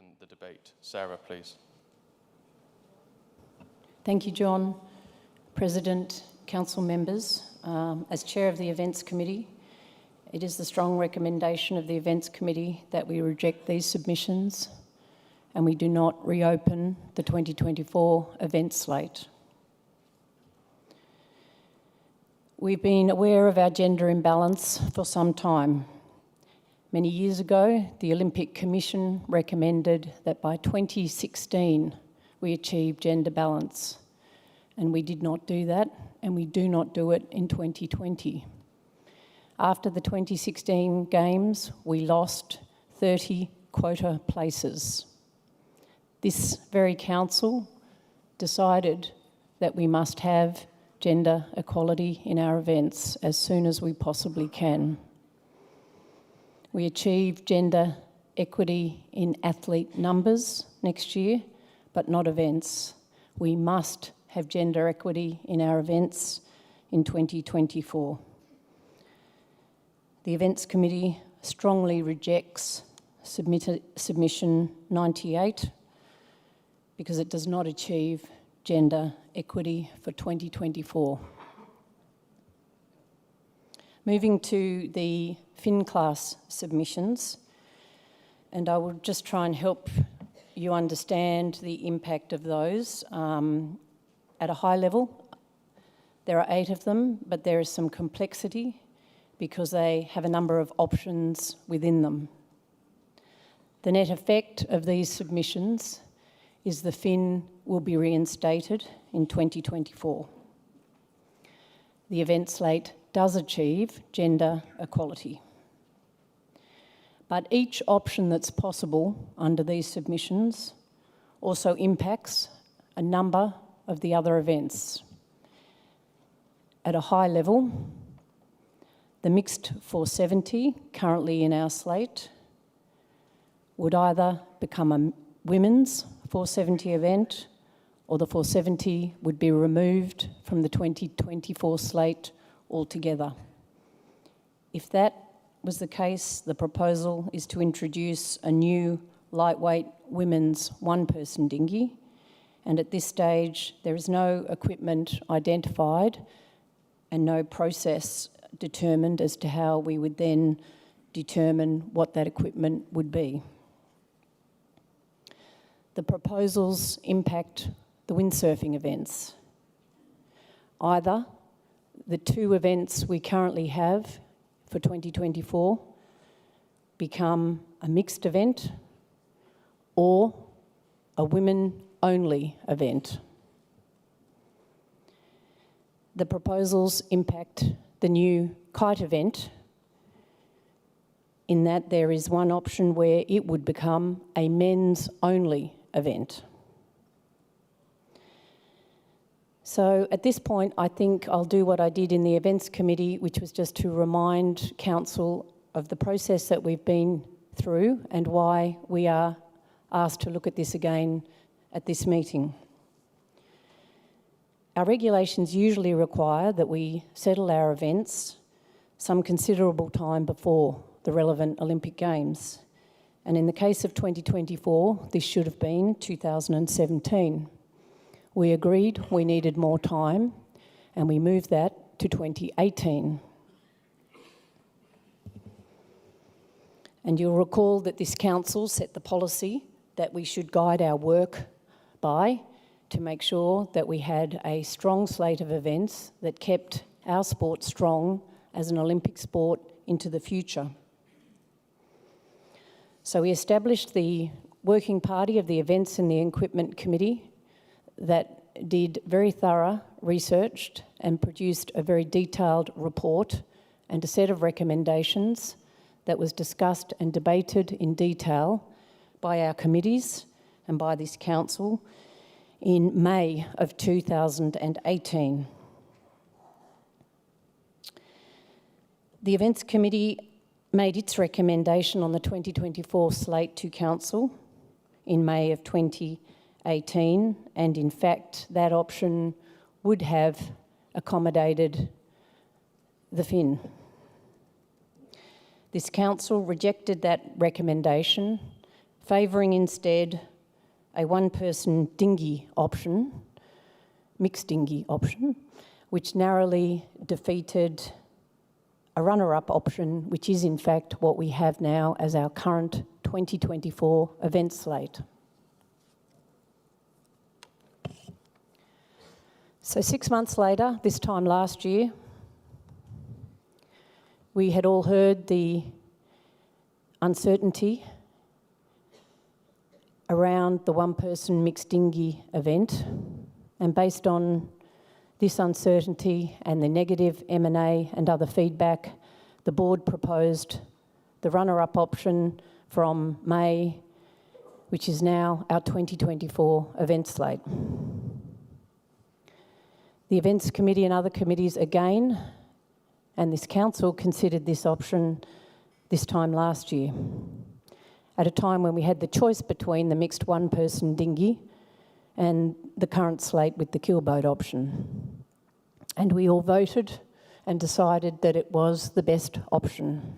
open the debate. Sarah, please. Thank you, John. President, council members, as Chair of the Events Committee, it is the strong recommendation of the Events Committee that we reject these submissions and we do not reopen the 2024 event slate. We've been aware of our gender imbalance for some time. Many years ago, the Olympic Commission recommended that by 2016 we achieve gender balance, and we did not do that, and we do not do it in 2020. After the 2016 Games, we lost 30 quota places. This very council decided that we must have gender equality in our events as soon as we possibly can. We achieve gender equity in athlete numbers next year, but not events. We must have gender equity in our events in 2024. The Events Committee strongly rejects submission 98 because it does not achieve gender equity for 2024. Moving to the FinClass submissions, and I will just try and help you understand the impact of those. At a high level, there are 8 of them, but there is some complexity because they have a number of options within them. The net effect of these submissions is the fin will be reinstated in 2024. The event slate does achieve gender equality. But each option that's possible under these submissions also impacts a number of the other events. At a high level, the mixed 470 currently in our slate would either become a women's 470 event or the 470 would be removed from the 2024 slate altogether. If that was the case, the proposal is to introduce a new lightweight women's one-person dinghy, and at this stage there is no equipment identified and no process determined as to how we would then determine what that equipment would be. The proposals impact the windsurfing events. Either the 2 events we currently have for 2024 become a mixed event or a women-only event. The proposals impact the new kite event in that there is one option where it would become a men's-only event. So at this point, I think I'll do what I did in the Events Committee, which was just to remind Council of the process that we've been through and why we are asked to look at this again at this meeting. Our regulations usually require that we settle our events some considerable time before the relevant Olympic Games. And in the case of 2024, this should have been 2017. We agreed we needed more time and we moved that to 2018. And you'll recall that this council set the policy that we should guide our work by to make sure that we had a strong slate of events that kept our sport strong as an Olympic sport into the future. So we established the working party of the Events and the Equipment Committee that did very thorough research and produced a very detailed report and a set of recommendations that was discussed and debated in detail by our committees and by this council in May of 2018. The Events Committee made its recommendation on the 2024 slate to Council in May of 2018, and in fact that option would have accommodated the fin. This Council rejected that recommendation favouring instead a one-person dinghy option, mixed dinghy option, which narrowly defeated a runner-up option, which is in fact what we have now as our current 2024 event slate. So 6 months later, this time last year, we had all heard the uncertainty around the one-person mixed dinghy event, and based on this uncertainty and the negative M&A and other feedback, the board proposed the runner-up option from May, which is now our 2024 event slate. The Events Committee and other committees again, and this council considered this option this time last year, at a time when we had the choice between the mixed one-person dinghy and the current slate with the keelboat option. And we all voted and decided that it was the best option.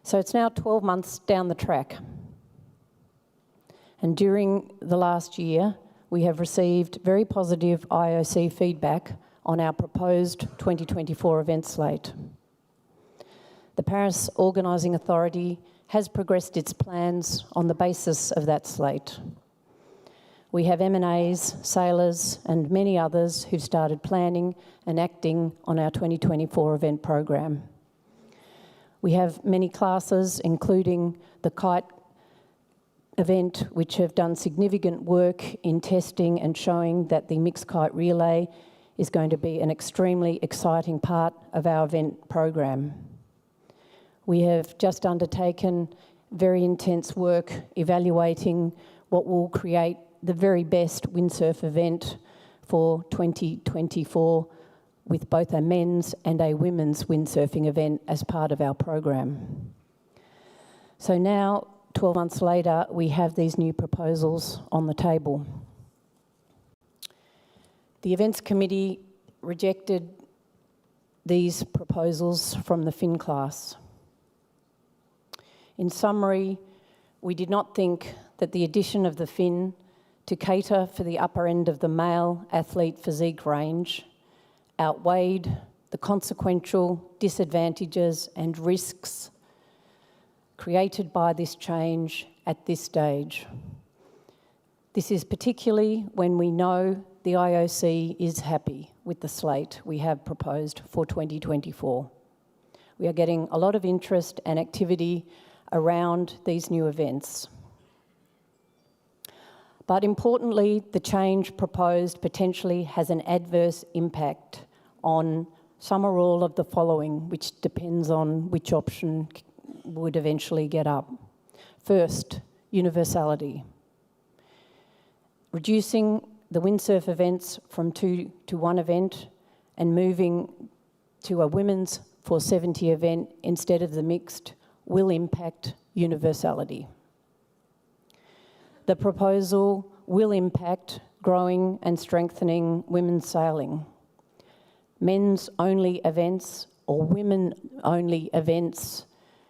So it's now 12 months down the track. And during the last year, we have received very positive IOC feedback on our proposed 2024 event slate. The Paris Organising Authority has progressed its plans on the basis of that slate. We have M&As, sailors and many others who've started planning and acting on our 2024 event program. We have many classes, including the kite event, which have done significant work in testing and showing that the mixed kite relay is going to be an extremely exciting part of our event program. We have just undertaken very intense work evaluating what will create the very best windsurf event for 2024, with both a men's and a women's windsurfing event as part of our program. So now, 12 months later, we have these new proposals on the table. The Events Committee rejected these proposals from the Fin class. In summary, we did not think that the addition of the Fin to cater for the upper end of the male athlete physique range outweighed the consequential disadvantages and risks created by this change at this stage. This is particularly when we know the IOC is happy with the slate we have proposed for 2024. We are getting a lot of interest and activity around these new events. But importantly, the change proposed potentially has an adverse impact on some or all of the following, which depends on which option would eventually get up. First, universality. Reducing the windsurf events from 2 to 1 event and moving to a women's 470 event instead of the mixed will impact universality. The proposal will impact growing and strengthening women's sailing. Men's only events or women only events,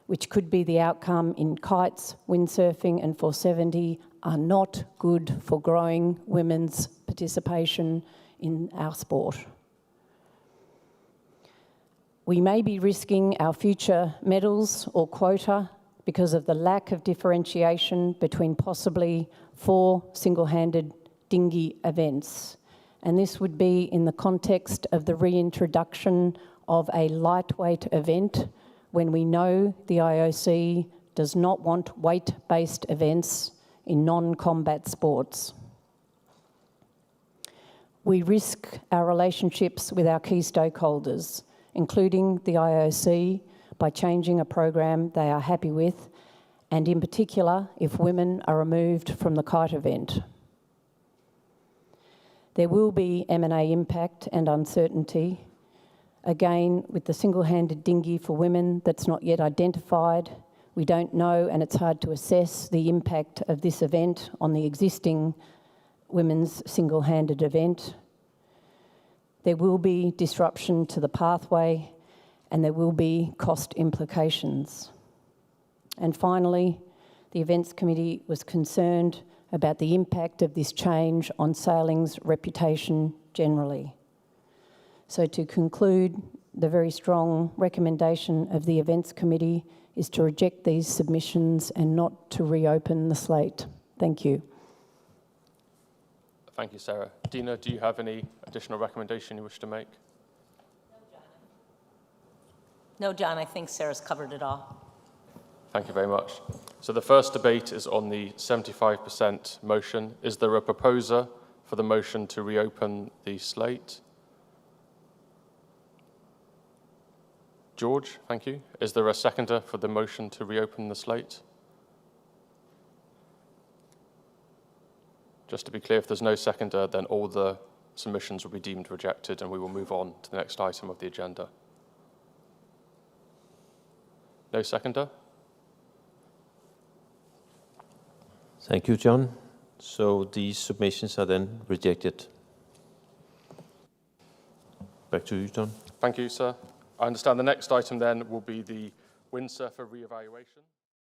which could be the outcome in kites, windsurfing and 470, are not good for growing women's participation in our sport. We may be risking our future medals or quota because of the lack of differentiation between possibly 4 single-handed dinghy events. And this would be in the context of the reintroduction of a lightweight event when we know the IOC does not want weight-based events in non-combat sports. We risk our relationships with our key stakeholders, including the IOC, by changing a program they are happy with, and in particular, if women are removed from the kite event. There will be M&A impact and uncertainty, again with the single-handed dinghy for women that's not yet identified. We don't know, and it's hard to assess the impact of this event on the existing women's single-handed event. There will be disruption to the pathway, and there will be cost implications. And finally, the Events Committee was concerned about the impact of this change on sailing's reputation generally. So to conclude, the very strong recommendation of the Events Committee is to reject these submissions and not to reopen the slate. Thank you. Thank you, Sarah. Dina, do you have any additional recommendation you wish to make? No, John, I think Sarah's covered it all. Thank you very much. So the first debate is on the 75% motion. Is there a proposer for the motion to reopen the slate? George, thank you. Is there a seconder for the motion to reopen the slate? Just to be clear, if there's no seconder, then all the submissions will be deemed rejected and we will move on to the next item of the agenda. No seconder? Thank you, John. So these submissions are then rejected. Back to you, John. Thank you, sir. I understand the next item then will be the windsurfer re-evaluation.